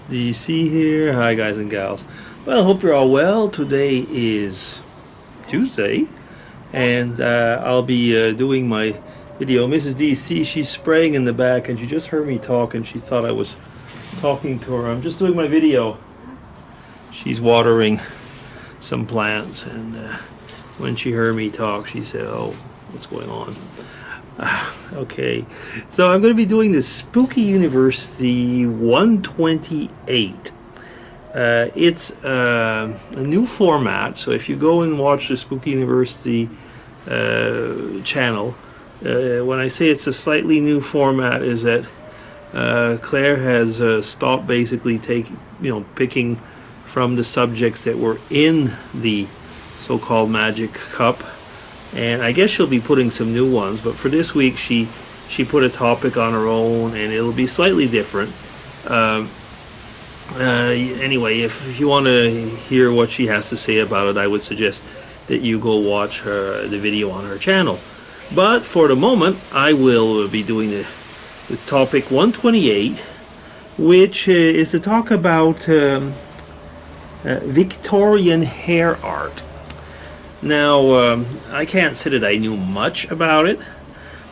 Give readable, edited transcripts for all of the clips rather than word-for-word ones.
DC here. Hi guys and gals. Well, hope you're all well. Today is Tuesday and I'll be doing my video. Mrs. DC, she's spraying in the back and she just heard me talk and she thought I was talking to her. I'm just doing my video. She's watering some plants and when she heard me talk she said, "Oh, what's going on?" Okay, so I'm going to be doing this SpookyUniversity 128. It's a new format, so if you go and watch the SpookyUniversity channel, when I say it's a slightly new format, is that Claire has stopped basically picking from the subjects that were in the so-called magic cup. And I guess she'll be putting some new ones, but for this week she put a topic on her own and it'll be slightly different. Anyway, if you want to hear what she has to say about it, I would suggest that you go watch the video on her channel. But for the moment I will be doing the topic 128, which is to talk about Victorian hair art. Now, I can't say that I knew much about it.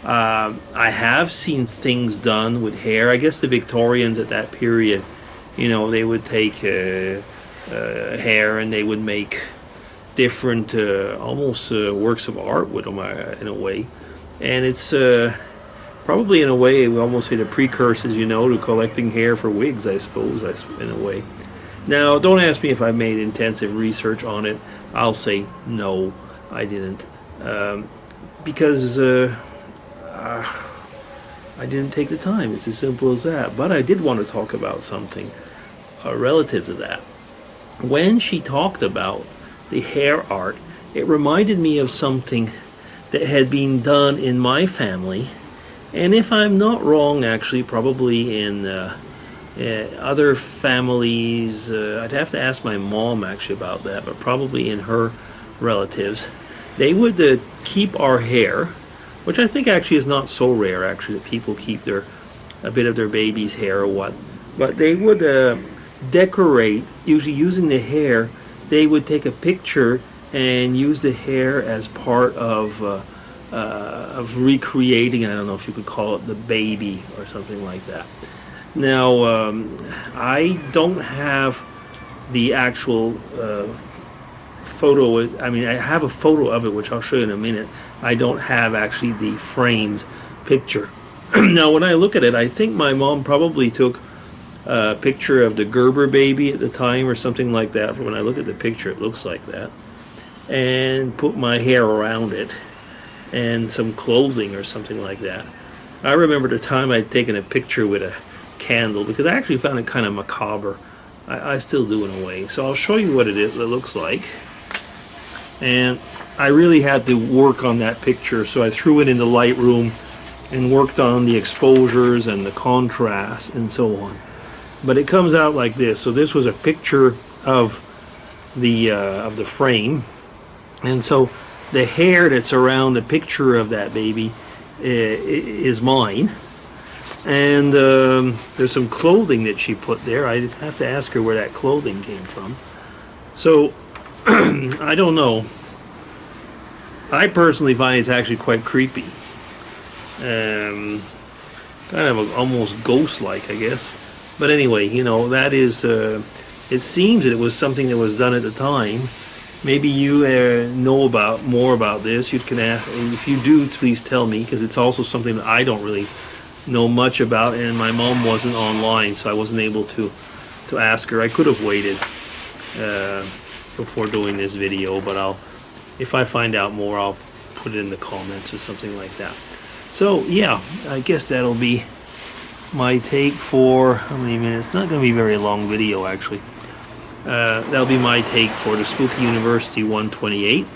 I have seen things done with hair. I guess the Victorians at that period, you know, they would take hair and they would make different, almost works of art with them in a way. And it's probably in a way, we almost say the precursors, you know, to collecting hair for wigs, I suppose, in a way. Now, don't ask me if I made intensive research on it. I'll say no, I didn't, because I didn't take the time. It's as simple as that. But I did want to talk about something relative to that. When she talked about the hair art, it reminded me of something that had been done in my family, and if I'm not wrong, actually, probably in other families, I'd have to ask my mom actually about that, but probably in her relatives, they would keep our hair, which I think actually is not so rare actually that people keep a bit of their baby's hair or what, but they would decorate, usually using the hair. They would take a picture and use the hair as part of recreating, I don't know if you could call it the baby or something like that. Now, I don't have the actual photo. I mean, I have a photo of it, which I'll show you in a minute. I don't have actually the framed picture. Now, when I look at it, I think my mom probably took a picture of the Gerber baby at the time or something like that. When I look at the picture, it looks like that. And put my hair around it and some clothing or something like that. I remember the time I'd taken a picture with a candle, because I actually found it kind of macabre. I still do in a way. So I'll show you what it looks like. And I really had to work on that picture, so I threw it into Lightroom and worked on the exposures and the contrast and so on. But it comes out like this. So this was a picture of the frame, and so the hair that's around the picture of that baby is mine. And there's some clothing that she put there. I have to ask her where that clothing came from. So I don't know. I personally find it's actually quite creepy. Kind of almost ghost-like, I guess. But anyway, you know, that is. It seems that it was something that was done at the time. Maybe you know more about this. You can ask, if you do, please tell me, because it's also something that I don't really know much about, and my mom wasn't online, so I wasn't able to ask her. I could have waited before doing this video, but if I find out more, I'll put it in the comments or something like that. So yeah, I guess that'll be my take for how many minutes? It's not going to be a very long video actually. That'll be my take for the SpookyUniversity 128.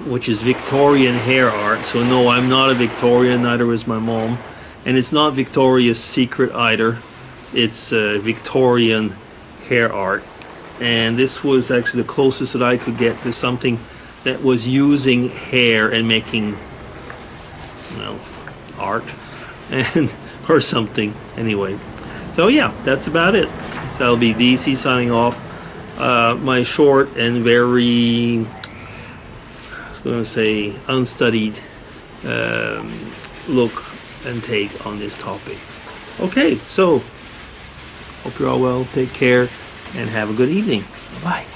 Which is Victorian hair art. So no, I'm not a Victorian, neither is my mom, and it's not Victoria's Secret either. It's Victorian hair art, and this was actually the closest that I could get to something that was using hair and making, well, art and or something anyway. So yeah, that's about it. So that'll be DC signing off. My short and very, I was going to say, unstudied look and take on this topic. Okay, so hope you're all well. Take care and have a good evening. Bye-bye.